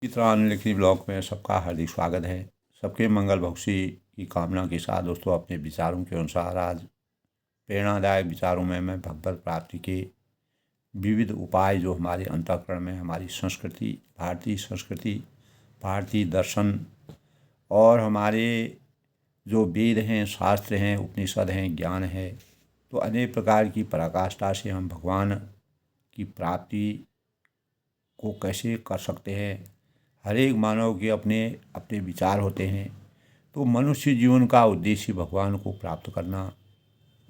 चित्रान लिखनी ब्लॉग में सबका हार्दिक स्वागत है। सबके मंगल भविष्य की कामना के साथ दोस्तों अपने विचारों के अनुसार आज प्रेरणादायक विचारों में मैं भगवत प्राप्ति के विविध उपाय जो हमारे अंतःकरण में हमारी संस्कृति, भारतीय दर्शन और हमारे जो वेद हैं, शास्त्र हैं, उपनिषद हैं, ज्ञान है, तो अनेक प्रकार की पराकाष्ठा से हम भगवान की प्राप्ति को कैसे कर सकते हैं। हर एक मानव के अपने अपने विचार होते हैं। तो मनुष्य जीवन का उद्देश्य भगवान को प्राप्त करना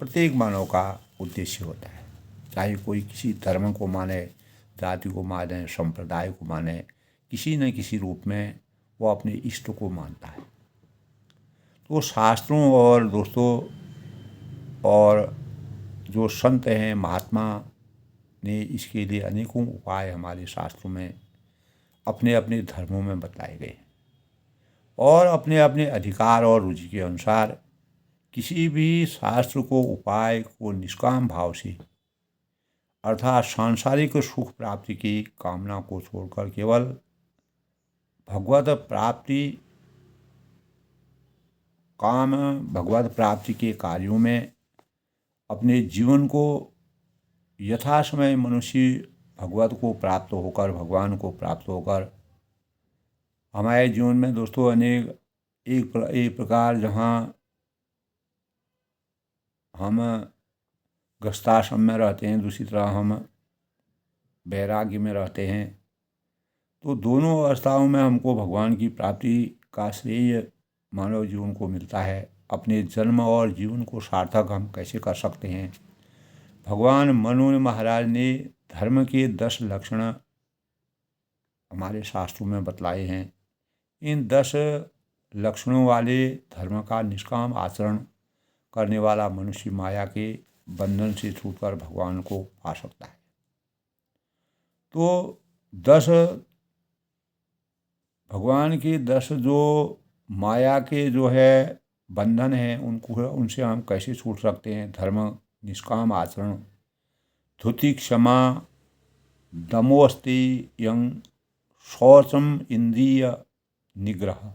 प्रत्येक मानव का उद्देश्य होता है। चाहे कोई किसी धर्म को माने, जाति को माने, संप्रदाय को माने, किसी न किसी रूप में वो अपने इष्ट को मानता है। तो शास्त्रों और दोस्तों और जो संत हैं, महात्मा ने इसके लिए अनेकों उपाय हमारे शास्त्रों में अपने अपने धर्मों में बतलाए गए और अपने अपने अधिकार और रुचि के अनुसार किसी भी शास्त्र को उपाय को निष्काम भाव से अर्थात सांसारिक सुख प्राप्ति की कामना को छोड़कर केवल भगवत प्राप्ति के कार्यों में अपने जीवन को यथा समय मनुष्य भगवत को प्राप्त होकर, भगवान को प्राप्त होकर हमारे जीवन में दोस्तों अनेक एक प्रकार जहाँ हम गृहस्थाश्रम में रहते हैं, दूसरी तरह हम वैराग्य में रहते हैं। तो दोनों अवस्थाओं में हमको भगवान की प्राप्ति का श्रेय मानव जीवन को मिलता है। अपने जन्म और जीवन को सार्थक हम कैसे कर सकते हैं। भगवान मनु महाराज ने धर्म के 10 लक्षण हमारे शास्त्रों में बतलाए हैं। इन 10 लक्षणों वाले धर्म का निष्काम आचरण करने वाला मनुष्य माया के बंधन से छूटकर भगवान को पा सकता है। तो 10 भगवान के 10 जो माया के जो है बंधन हैं, उनसे हम कैसे छूट सकते हैं। धर्म, निष्काम आचरण, धुति, क्षमा, दमोस्ति यं, शौचम, इंद्रिय निग्रह,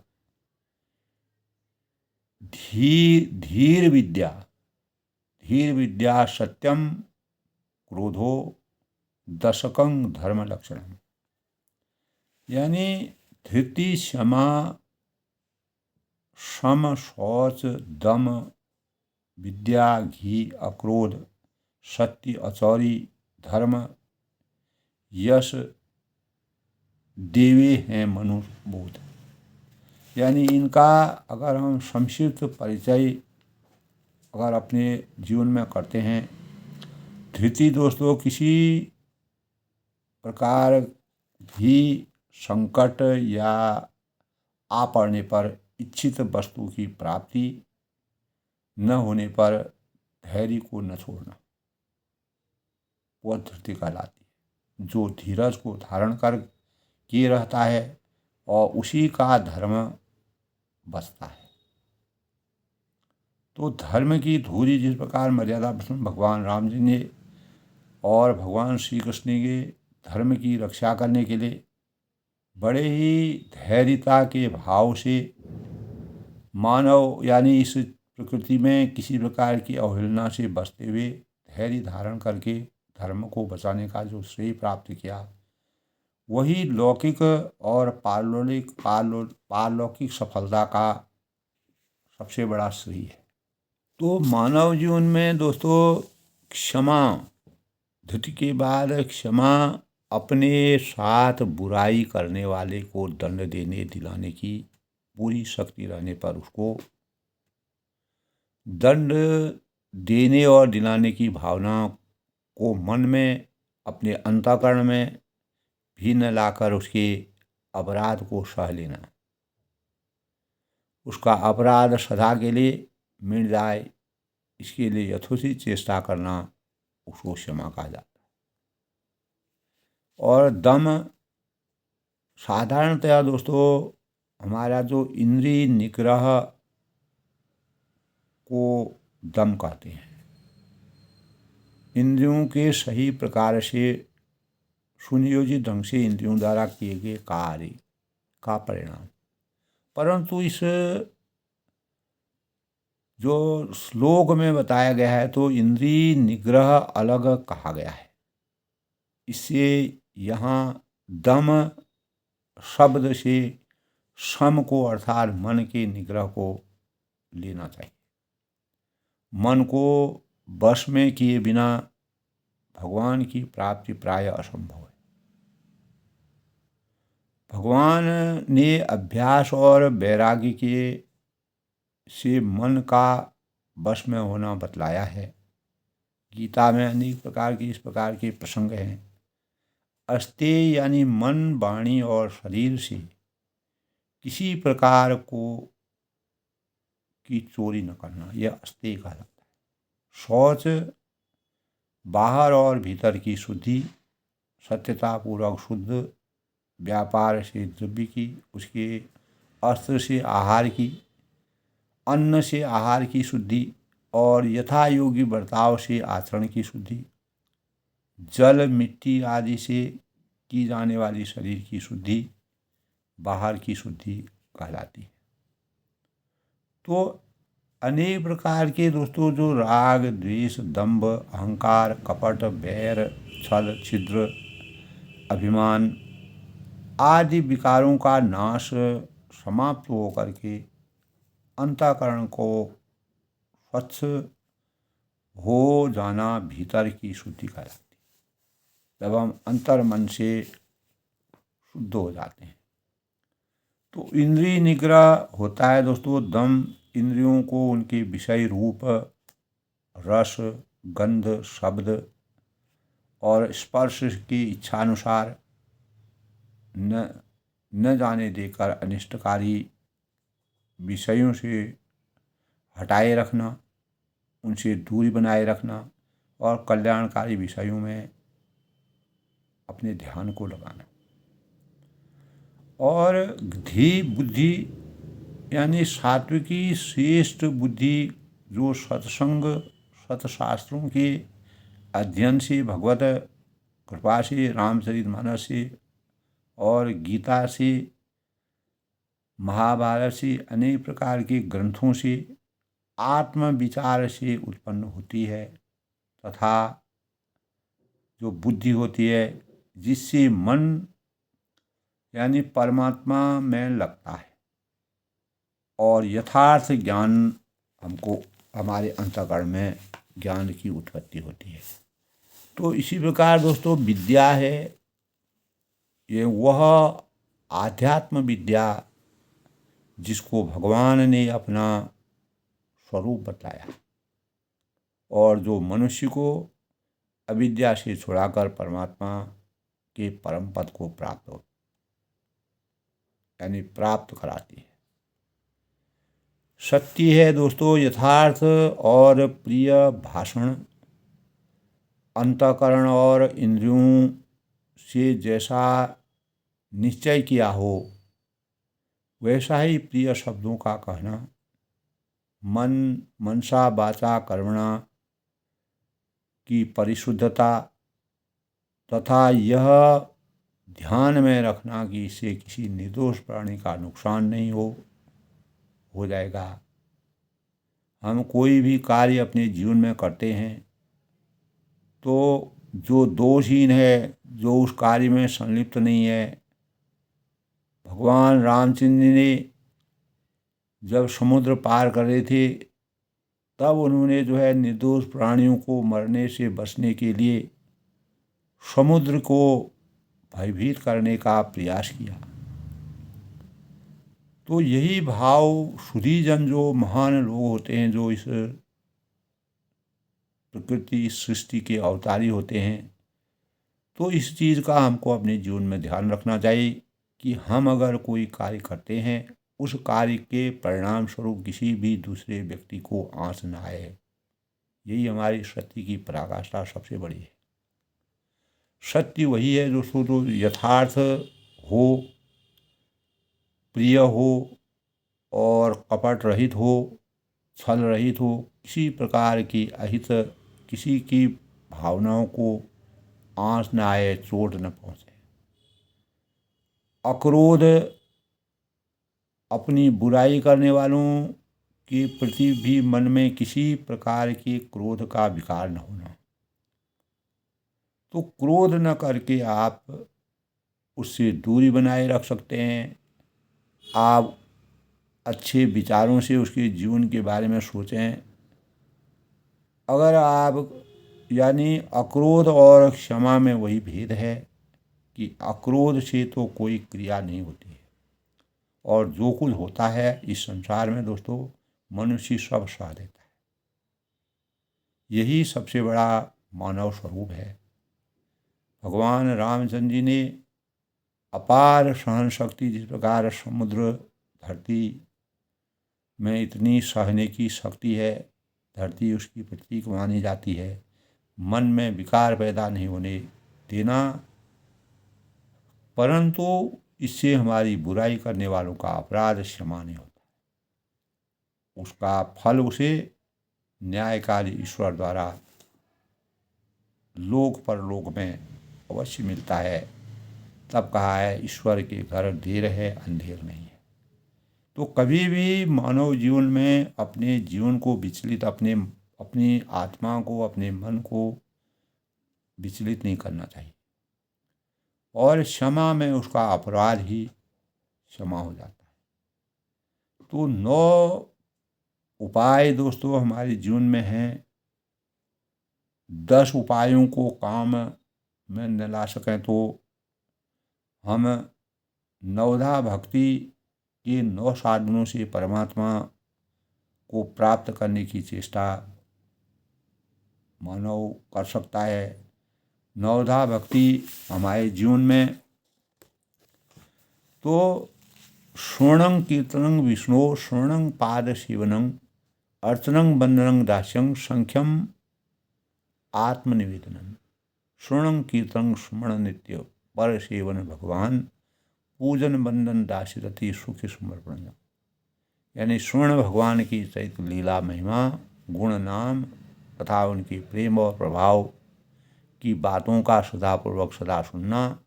धीर विद्या, सत्यम, क्रोधो, दशकं धर्म लक्षणम। यानी धृति, क्षमा, सम, शौच, दम, विद्या, घी, अक्रोध, सत्य, अचौरी, धर्म, यश, देवे हैं मनुष्य बोध। यानी इनका अगर हम संक्षिप्त परिचय अगर अपने जीवन में करते हैं। धृति दोस्तों किसी प्रकार भी संकट या आ पड़ने पर इच्छित वस्तु की प्राप्ति न होने पर धैर्य को न छोड़ना, वह धृति कहलाती है। जो धीरज को धारण कर किए रहता है और उसी का धर्म बचता है। तो धर्म की धुरी जिस प्रकार मर्यादा पुरुषोत्तम भगवान राम जी ने और भगवान श्री कृष्ण के धर्म की रक्षा करने के लिए बड़े ही धैर्यता के भाव से मानव यानी इस प्रकृति में किसी प्रकार की अवहेलना से बचते हुए धैर्य धारण करके धर्म को बचाने का जो श्रेय प्राप्त किया, वही लौकिक और पारलौकिक सफलता का सबसे बड़ा श्रेय है। तो मानव जीवन में दोस्तों क्षमा, धृति के बाद क्षमा अपने साथ बुराई करने वाले को दंड देने दिलाने की पूरी शक्ति रहने पर उसको दंड देने और दिलाने की भावना को मन में अपने अंतःकरण में भी न लाकर उसके अपराध को सह लेना, उसका अपराध सदा के लिए मिट जाए, इसके लिए यथोचित चेष्टा करना उसको क्षमा कहा जाता है। और दम साधारणतया दोस्तों हमारा जो इंद्रिय निग्रह को दम कहते हैं। इंद्रियों के सही प्रकार से सुनियोजित ढंग से इंद्रियों द्वारा किए गए कार्य का परिणाम। परंतु इस जो श्लोक में बताया गया है तो इंद्रिय निग्रह अलग कहा गया है। इससे यहाँ दम शब्द से शम को अर्थात मन के निग्रह को लेना चाहिए। मन को वश में किए बिना भगवान की प्राप्ति प्राय असंभव है। भगवान ने अभ्यास और वैराग्य के से मन का वश में होना बतलाया है। गीता में अनेक प्रकार के इस प्रकार के प्रसंग हैं। अस्ते यानी मन, वाणी और शरीर से किसी प्रकार की चोरी न करना, यह अस्ते कहा जाता है। शौच, बाहर और भीतर की शुद्धि, सत्यतापूर्वक शुद्ध, व्यापार से द्रव्य की, उसके अस्त्र से आहार की, अन्न से आहार की शुद्धि और यथा योगी बर्ताव से आचरण की शुद्धि, जल, मिट्टी आदि से की जाने वाली शरीर की शुद्धि, बाहर की शुद्धि कहलाती है। तो अनेक प्रकार के दोस्तों जो राग, द्वेष, दंभ, अहंकार, कपट, बैर, छल, छिद्र, अभिमान आदि विकारों का नाश समाप्त होकर के अंतःकरण को स्वच्छ हो जाना भीतर की शुद्धि कहलाती है। जब हम अंतर मन से शुद्ध हो जाते हैं तो इंद्रिय निग्रह होता है दोस्तों। दम इंद्रियों को उनके विषय रूप, रस, गंध, शब्द और स्पर्श की इच्छानुसार न जाने देकर अनिष्टकारी विषयों से हटाए रखना, उनसे दूरी बनाए रखना और कल्याणकारी विषयों में अपने ध्यान को लगाना। और धी बुद्धि यानी सात्विकी श्रेष्ठ बुद्धि जो सत्संग, सतशास्त्रों के अध्ययन से, भगवत कृपा से, रामचरितमानस से और गीता से, महाभारत से, अनेक प्रकार के ग्रंथों से, आत्म विचार से उत्पन्न होती है, तथा जो बुद्धि होती है जिससे मन यानी परमात्मा में लगता है और यथार्थ ज्ञान हमको हमारे अंतःकरण में ज्ञान की उत्पत्ति होती है। तो इसी प्रकार दोस्तों विद्या है, ये वह आध्यात्म विद्या जिसको भगवान ने अपना स्वरूप बताया और जो मनुष्य को अविद्या से छुड़ाकर परमात्मा के परम पद को प्राप्त कराती है। सत्य है दोस्तों यथार्थ और प्रिय भाषण, अंतःकरण और इंद्रियों से जैसा निश्चय किया हो वैसा ही प्रिय शब्दों का कहना, मन, मनसा, वाचा, कर्मणा की परिशुद्धता तथा यह ध्यान में रखना कि इससे किसी निर्दोष प्राणी का नुकसान नहीं हो जाएगा। हम कोई भी कार्य अपने जीवन में करते हैं तो जो दोषहीन है, जो उस कार्य में संलिप्त नहीं है, भगवान रामचंद्र ने जब समुद्र पार कर रहे थे तब उन्होंने जो है निर्दोष प्राणियों को मरने से बचने के लिए समुद्र को भयभीत करने का प्रयास किया। तो यही भाव सुधीजन जो महान लोग होते हैं, जो इस प्रकृति सृष्टि के अवतारी होते हैं, तो इस चीज़ का हमको अपने जीवन में ध्यान रखना चाहिए कि हम अगर कोई कार्य करते हैं उस कार्य के परिणाम स्वरूप किसी भी दूसरे व्यक्ति को आँच न आए। यही हमारी सत्य की पराकाष्ठा सबसे बड़ी है। सत्य वही है जो यथार्थ हो, प्रिय हो और कपट रहित हो, छल रहित हो, किसी प्रकार की अहित किसी की भावनाओं को आँच न आए, चोट न पहुँचे। अक्रोध अपनी बुराई करने वालों के प्रति भी मन में किसी प्रकार के क्रोध का विकार न होना। तो क्रोध न करके आप उससे दूरी बनाए रख सकते हैं। आप अच्छे विचारों से उसके जीवन के बारे में सोचें। अगर आप यानी अक्रोध और क्षमा में वही भेद है कि अक्रोध से तो कोई क्रिया नहीं होती है, और जो कुछ होता है इस संसार में दोस्तों, मनुष्य सब सह देता है। यही सबसे बड़ा मानव स्वरूप है। भगवान रामचंद्र जी ने अपार सहन शक्ति, जिस प्रकार समुद्र धरती में इतनी सहने की शक्ति है, धरती उसकी प्रतीक मानी जाती है, मन में विकार पैदा नहीं होने देना, परंतु इससे हमारी बुराई करने वालों का अपराध क्षमा नहीं होता। उसका फल उसे न्यायकारी ईश्वर द्वारा लोक परलोक में अवश्य मिलता है। तब कहा है, ईश्वर के घर देर है अंधेर नहीं है। तो कभी भी मानव जीवन में अपने जीवन को विचलित, अपनी आत्मा को, अपने मन को विचलित नहीं करना चाहिए, और क्षमा में उसका अपराध ही क्षमा हो जाता है। तो 9 उपाय दोस्तों हमारे जीवन में हैं। 10 उपायों को काम में न ला सकें तो हम नवधा भक्ति के 9 साधनों से परमात्मा को प्राप्त करने की चेष्टा मानव कर सकता है। नवधा भक्ति हमारे जीवन में तो स्वर्णं कीर्तनं विष्णु, स्वर्णं पाद सेवनं, अर्चनं बंदनं दास्यं, संख्यम आत्मनिवेदनं, स्वर्णं कीर्तनं स्मरण नित्य, पर सेवन भगवान, पूजन बंदन दासीरथी, सुख समर्पण। यानी स्वर्ण भगवान की चैत्र लीला महिमा, गुण नाम तथा उनके प्रेम और प्रभाव की बातों का सदापूर्वक सदा सुनना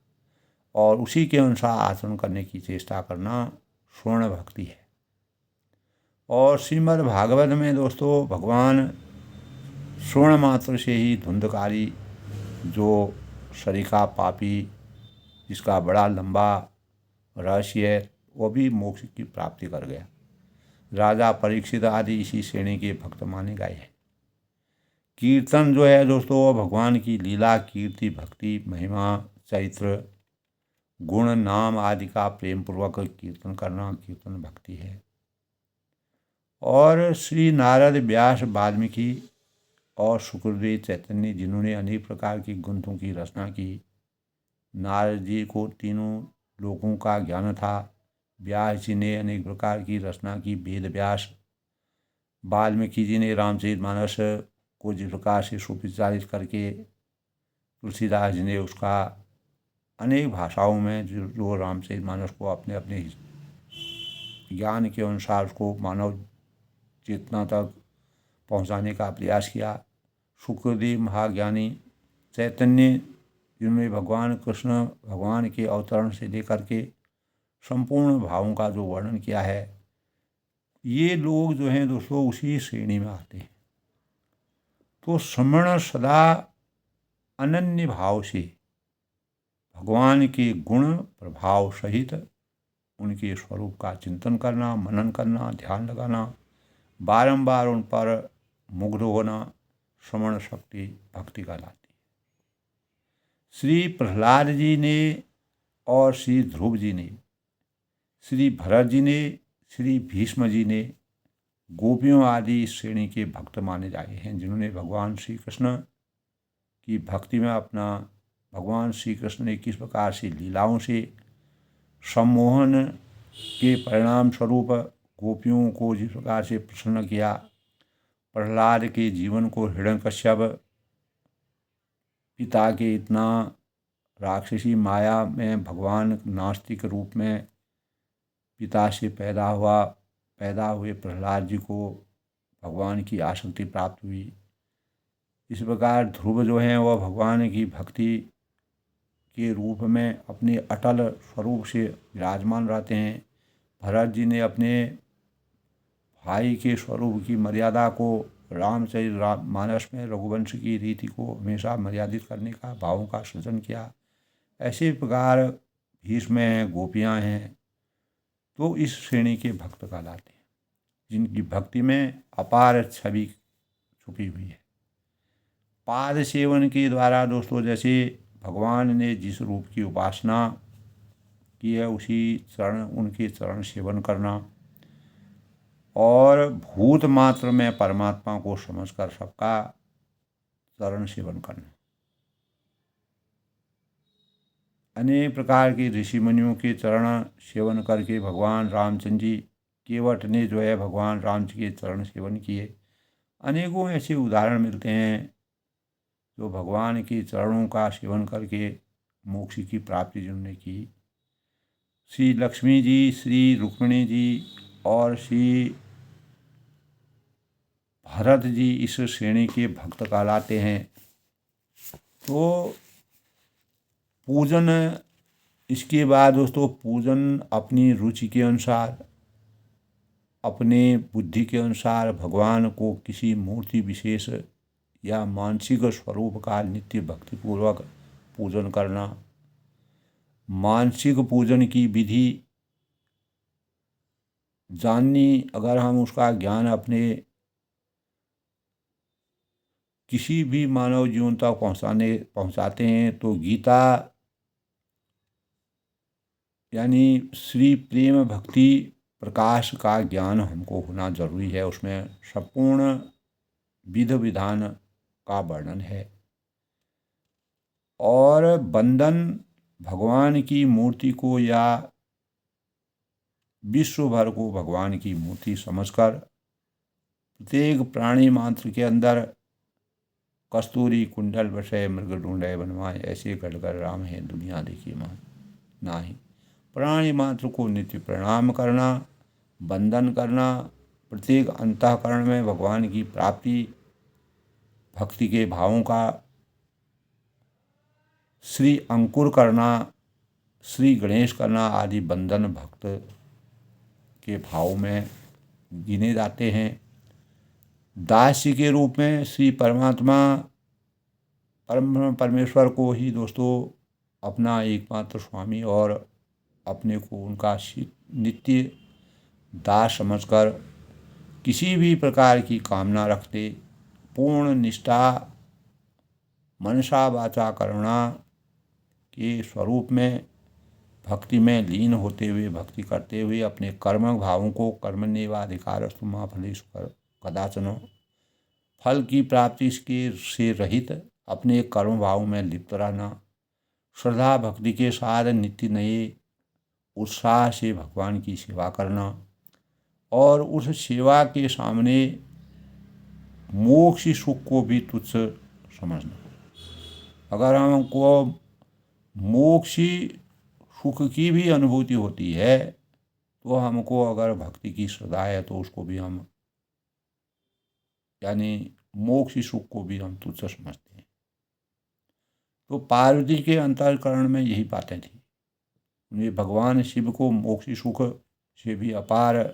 और उसी के अनुसार आचरण करने की चेष्टा करना स्वर्ण भक्ति है। और श्रीमद् भागवत में दोस्तों भगवान स्वर्ण मात्र से ही धुंधकारी, जो शरीका पापी, जिसका बड़ा लंबा रहस्य है, वो भी मोक्ष की प्राप्ति कर गया। राजा परीक्षित आदि इसी श्रेणी के भक्त माने गए हैं। कीर्तन जो है दोस्तों, वो भगवान की लीला, कीर्ति, भक्ति, महिमा, चरित्र, गुण, नाम आदि का प्रेम पूर्वक कीर्तन करना कीर्तन भक्ति है। और श्री नारद, व्यास, वाल्मीकि और शुक्रदेव, चैतन्य, जिन्होंने अनेक प्रकार की ग्रंथों की रचना की। नारद जी को तीनों लोकों का ज्ञान था। व्यास जी ने अनेक प्रकार की रचना की, वेद व्यास। वाल्मीकि जी ने रामचरितमानस को जिस प्रकार से सुप्रचारित करके, तुलसीदास जी ने उसका अनेक भाषाओं में जो रामचरितमानस को अपने अपने ज्ञान के अनुसार उसको मानव चेतना तक पहुंचाने का प्रयास किया। शुक्रदेव महाज्ञानी, चैतन्य, जिन्होंने भगवान कृष्ण भगवान के अवतरण से लेकर के संपूर्ण भावों का जो वर्णन किया है, ये लोग जो हैं दोस्तों उसी श्रेणी में आते हैं। तो श्रवण सदा अनन्य भाव से भगवान के गुण प्रभाव सहित उनके स्वरूप का चिंतन करना, मनन करना, ध्यान लगाना, बारंबार उन पर मुग्ध होना, श्रवण शक्ति भक्ति कहलाती है। श्री प्रहलाद जी ने और श्री ध्रुव जी ने, श्री भरत जी ने, श्री भीष्म जी ने गोपियों आदि श्रेणी के भक्त माने जाए हैं, जिन्होंने भगवान श्री कृष्ण की भक्ति में अपना, भगवान श्री कृष्ण ने किस प्रकार से लीलाओं से सम्मोहन के परिणाम स्वरूप गोपियों को जिस प्रकार से प्रसन्न किया, प्रहलाद के जीवन को हिरण्यकश्यप पिता के इतना राक्षसी माया में भगवान नास्तिक रूप में पिता से पैदा हुए प्रहलाद जी को भगवान की आसक्ति प्राप्त हुई। इस प्रकार ध्रुव जो हैं वह भगवान की भक्ति के रूप में अपने अटल स्वरूप से विराजमान रहते हैं। भरत जी ने अपने भाई के स्वरूप की मर्यादा को रामचरित मानस में रघुवंश की रीति को हमेशा मर्यादित करने का भावों का सृजन किया। ऐसे प्रकार भीष्म हैं, गोपियाँ हैं, तो इस श्रेणी के भक्त कहलाते हैं, जिनकी भक्ति में अपार छवि छुपी हुई है। पाद सेवन के द्वारा दोस्तों, जैसे भगवान ने जिस रूप की उपासना की है उसी उनके चरण सेवन करना, और भूत मात्र में परमात्मा को समझकर सबका चरण सेवन करना। अनेक प्रकार के ऋषि मुनियों के चरण सेवन करके भगवान रामचंद्र जी केवट ने जो है भगवान राम जी के चरण सेवन किए। अनेकों ऐसे उदाहरण मिलते हैं जो भगवान के चरणों का सेवन करके मोक्ष की प्राप्ति जिन्होंने की। श्री लक्ष्मी जी, श्री रुक्मिणी जी और श्री भरत जी इस श्रेणी के भक्त कहलाते हैं। तो पूजन, इसके बाद दोस्तों पूजन अपनी रुचि के अनुसार, अपने बुद्धि के अनुसार भगवान को किसी मूर्ति विशेष या मानसिक स्वरूप का नित्य भक्तिपूर्वक पूजन करना। मानसिक पूजन की विधि जाननी, अगर हम उसका ज्ञान अपने किसी भी मानव जीवन तक पहुंचाते हैं तो गीता यानी श्री प्रेम भक्ति प्रकाश का ज्ञान हमको होना जरूरी है। उसमें संपूर्ण विधि विधान का वर्णन है। और बंधन भगवान की मूर्ति को या विश्व भर को भगवान की मूर्ति समझकर प्रत्येक प्राणी मात्र के अंदर कस्तूरी कुंडल बसे मृग ढूंढे बनवाए, ऐसे गढ़कर राम है दुनिया देखी मान नाही। प्राणी मात्र को नित्य प्रणाम करना, वंदन करना, प्रत्येक अंतःकरण में भगवान की प्राप्ति, भक्ति के भावों का श्री अंकुर करना, श्री गणेश करना आदि बंधन भक्त के भाव में गिने जाते हैं। दास्य के रूप में श्री परमात्मा परमेश्वर को ही दोस्तों अपना एकमात्र स्वामी और अपने को उनका नित्य दास समझकर किसी भी प्रकार की कामना रखते पूर्ण निष्ठा मनसा वाचा करुणा के स्वरूप में भक्ति में लीन होते हुए, भक्ति करते हुए अपने कर्म भावों को कर्मण्येवाधिकारस्तु मा फलेषु कदाचन, फल की प्राप्ति से रहित अपने कर्म भाव में लिप्त रहना, श्रद्धा भक्ति के साथ नित्य नए उत्साह से भगवान की सेवा करना, और उस सेवा के सामने मोक्ष सुख को भी तुच्छ समझना। अगर हमको मोक्ष सुख की भी अनुभूति होती है तो हमको अगर भक्ति की श्रद्धा है तो उसको भी हम यानी मोक्ष सुख को भी हम तुच्छ समझते हैं। तो पार्वती के अंतःकरण में यही बातें थी। उन्हें भगवान शिव को मोक्ष सुख से भी अपार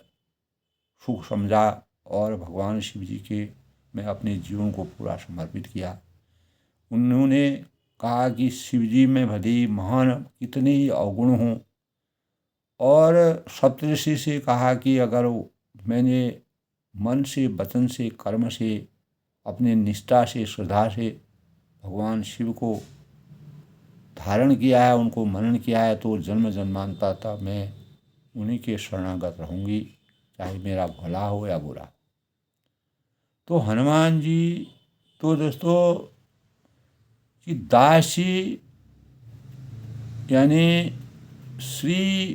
सुख समझा और भगवान शिव जी के में अपने जीवन को पूरा समर्पित किया। उन्होंने कहा कि शिव जी में भले महान कितने ही अवगुण हों, और सप्तऋषि से कहा कि अगर मैंने मन से, वचन से, कर्म से, अपने निष्ठा से, श्रद्धा से भगवान शिव को धारण किया है, उनको मनन किया है, तो जन्म जन्मांतर तक मैं उन्हीं के शरणागत रहूँगी, चाहे मेरा भला हो या बुरा। तो हनुमान जी तो दोस्तों कि दासी यानी श्री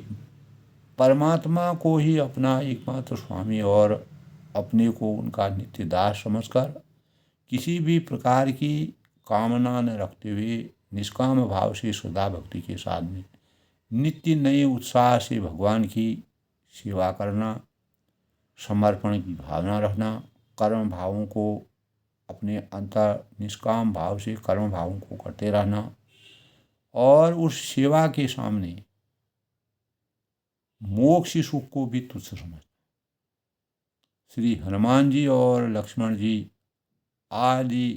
परमात्मा को ही अपना एकमात्र स्वामी और अपने को उनका नित्य दास समझकर किसी भी प्रकार की कामना न रखते हुए निष्काम भाव से श्रद्धा भक्ति के साथ में नित्य नए उत्साह से भगवान की सेवा करना, समर्पण की भावना रखना, कर्म भावों को अपने अंतर निष्काम भाव से कर्म भावों को करते रहना, और उस सेवा के सामने मोक्ष सुख को भी तुच्छ समझ। श्री हनुमान जी और लक्ष्मण जी आदि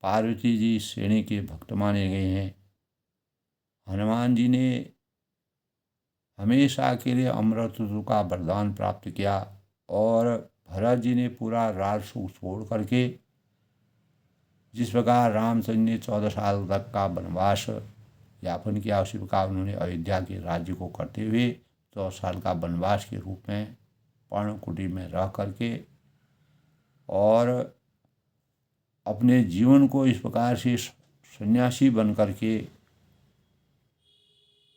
पार्वती जी श्रेणी के भक्त माने गए हैं। हनुमान जी ने हमेशा के लिए अमृतत्व का वरदान प्राप्त किया और भरत जी ने पूरा राजसूय छोड़ करके, जिस प्रकार रामचंद्र ने 14 साल तक का वनवास यापन किया, उसी प्रकार उन्होंने अयोध्या के राज्य को करते हुए 14 साल का वनवास के रूप में पर्णकुटीर में रह करके और अपने जीवन को इस प्रकार से सन्यासी बन करके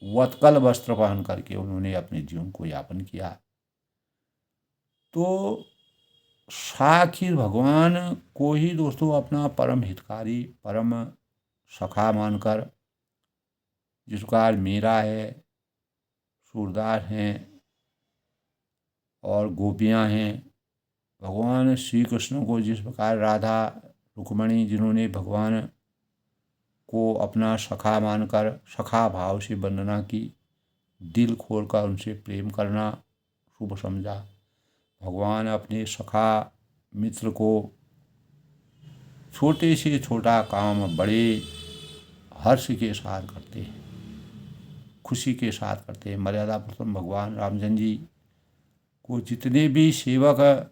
वत्कल वस्त्र पहन करके उन्होंने अपने जीवन को यापन किया। तो साखिर भगवान को ही दोस्तों अपना परम हितकारी, परम सखा मानकर, जिस प्रकार मीरा है, सूरदास हैं और गोपियाँ हैं, भगवान श्री कृष्ण को जिस प्रकार राधा रुक्मणी जिन्होंने भगवान को अपना सखा मानकर सखा भाव से वंदना की, दिल खोलकर उनसे प्रेम करना शुभ समझा, भगवान अपने सखा मित्र को छोटे से छोटा काम बड़े हर्ष के साथ करते हैं, खुशी के साथ करते हैं। मर्यादा पुरुषोत्तम भगवान रामचंद्र जी को जितने भी सेवक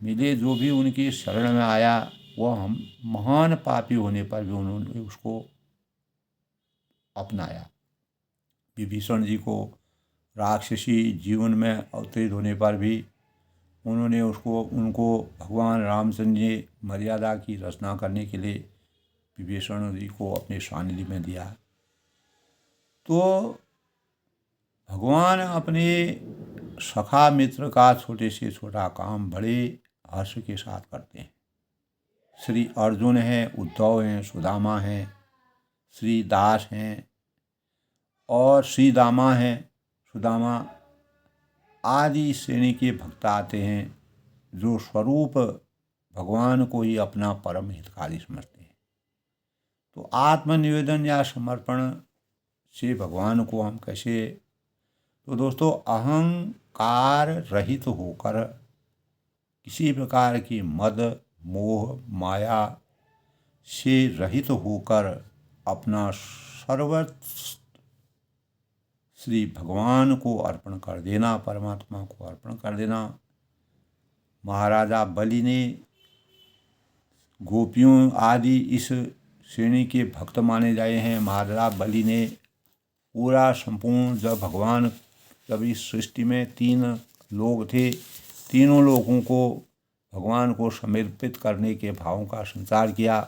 मिले, जो भी उनकी शरण में आया, वह हम महान पापी होने पर भी उन्होंने उसको अपनाया। विभीषण जी को राक्षसी जीवन में अवतरित होने पर भी उन्होंने उनको भगवान रामचंद्र जी मर्यादा की रचना करने के लिए विभीषण जी को अपने सानिध्य में दिया। तो भगवान अपने सखा मित्र का छोटे से छोटा काम बड़े हर्ष के साथ करते हैं। श्री अर्जुन हैं, उद्धव हैं, सुदामा हैं, श्री दास हैं और श्री दामा हैं, सुदामा आदि श्रेणी के भक्त आते हैं, जो स्वरूप भगवान को ही अपना परम हितकारी समझते हैं। तो आत्मनिवेदन या समर्पण से भगवान को हम कैसे, तो दोस्तों अहंकार रहित होकर, किसी प्रकार की मद मोह माया से रहित होकर अपना सर्वस्व श्री भगवान को अर्पण कर देना, परमात्मा को अर्पण कर देना। महाराजा बलि ने, गोपियों आदि इस श्रेणी के भक्त माने जाए हैं, महाराजा बलि ने पूरा संपूर्ण, जब इस सृष्टि में 3 लोग थे, तीनों लोगों को भगवान को समर्पित करने के भावों का संचार किया,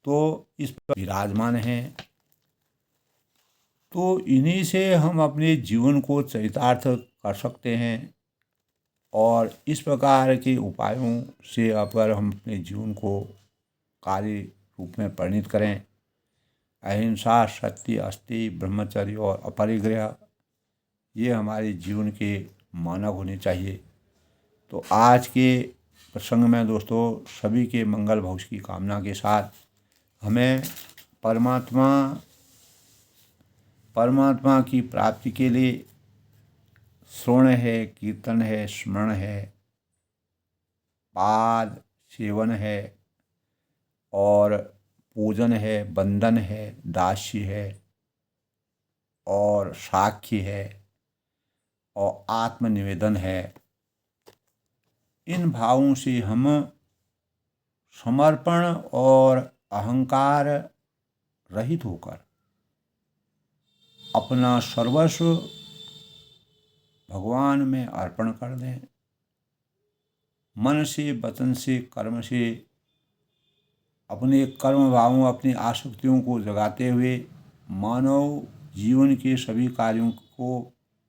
तो इस पर विराजमान हैं। तो इन्हीं से हम अपने जीवन को चरितार्थ कर सकते हैं और इस प्रकार के उपायों से अगर हम अपने जीवन को कार्य रूप में परिणित करें, अहिंसा, सत्य, अस्ति, ब्रह्मचर्य और अपरिग्रह, ये हमारे जीवन के मानक होने चाहिए। तो आज के प्रसंग में दोस्तों सभी के मंगल भविष्य की कामना के साथ हमें परमात्मा की प्राप्ति के लिए श्रवण है, कीर्तन है, स्मरण है, पाद सेवन है और पूजन है, बंधन है, दास्य है और साख्य है और आत्मनिवेदन है। इन भावों से हम समर्पण और अहंकार रहित होकर अपना सर्वस्व भगवान में अर्पण कर दें। मन से, वचन से, कर्म से अपने कर्म भावों, अपनी आसक्तियों को जगाते हुए मानव जीवन के सभी कार्यों को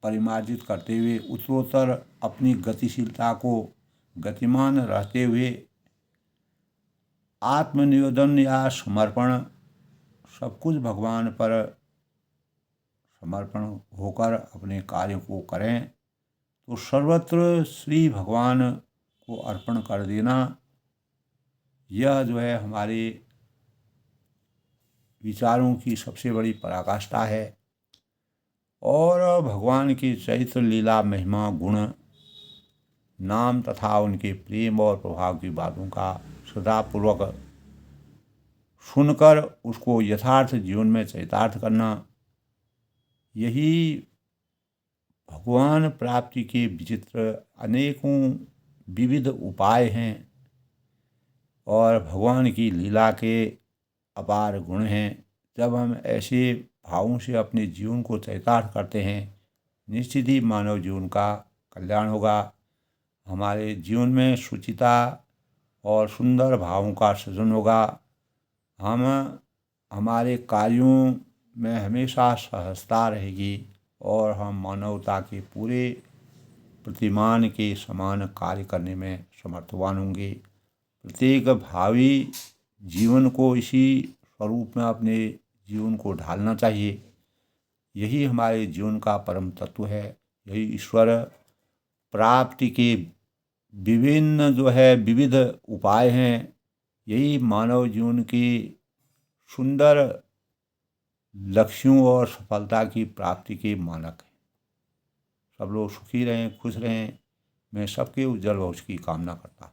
परिमार्जित करते हुए उत्तरोत्तर अपनी गतिशीलता को गतिमान रहते हुए आत्मनिवेदन या समर्पण, सब कुछ भगवान पर समर्पण होकर अपने कार्य को करें। तो सर्वत्र श्री भगवान को अर्पण कर देना, यह जो है हमारे विचारों की सबसे बड़ी पराकाष्ठा है। और भगवान की चरित्र लीला महिमा गुण नाम तथा उनके प्रेम और प्रभाव की बातों का श्रद्धापूर्वक सुनकर उसको यथार्थ जीवन में चरितार्थ करना, यही भगवान प्राप्ति के विचित्र अनेकों विविध उपाय हैं और भगवान की लीला के अपार गुण हैं। जब हम ऐसे भावों से अपने जीवन को चरितार्थ करते हैं, निश्चित ही मानव जीवन का कल्याण होगा। हमारे जीवन में शुचिता और सुंदर भावों का सृजन होगा। हम हमारे कार्यों में हमेशा सहजता रहेगी और हम मानवता के पूरे प्रतिमान के समान कार्य करने में समर्थवान होंगे। प्रत्येक भावी जीवन को इसी स्वरूप में अपने जीवन को ढालना चाहिए। यही हमारे जीवन का परम तत्व है। यही ईश्वर प्राप्ति के विविध उपाय हैं। यही मानव जीवन की सुंदर लक्ष्यों और सफलता की प्राप्ति के मानक हैं। सब लोग सुखी रहें, खुश रहें। मैं सबके उज्जवल भविष्य की कामना करता हूँ।